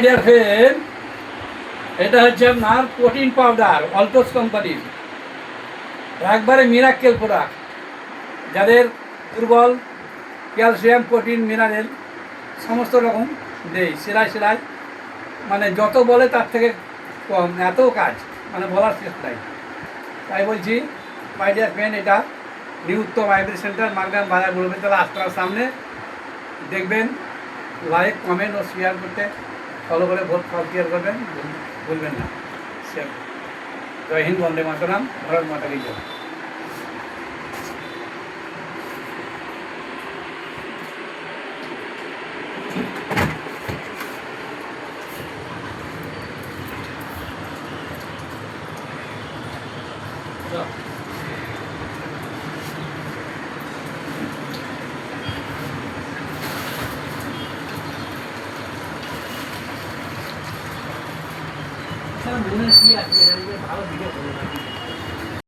Dear friend, এটা হচ্ছে আপনার প্রোটিন পাউডার অল্পস কোম্পানির, একবারে মিরাক্কেল প্রোডাক্ট। যাদের দুর্বল ক্যালসিয়াম, প্রোটিন, মিনারেল সমস্ত রকম দেই সেলাই সেলাই, মানে যত বলে তার থেকে কম, এত কাজ মানে বলার শেষ নাই। তাই বলছি মাই ডিয়ার ফ্রেন্ড, এটা নিউ উত্তম আয়ুর্বেদ সেন্টার, মাগনান বাজার বলবেতলা আস্তার সামনে। দেখবেন, লাইক, কমেন্ট ও শেয়ার করতে, ফলো করে ভোট শেয়ার করবেন, ভুলবেন না। জয় হিন্দ, বন্দে মাতরম, ভারত মাতা কি জয়। মনে কি আছে ভালো ভিডিও করবো।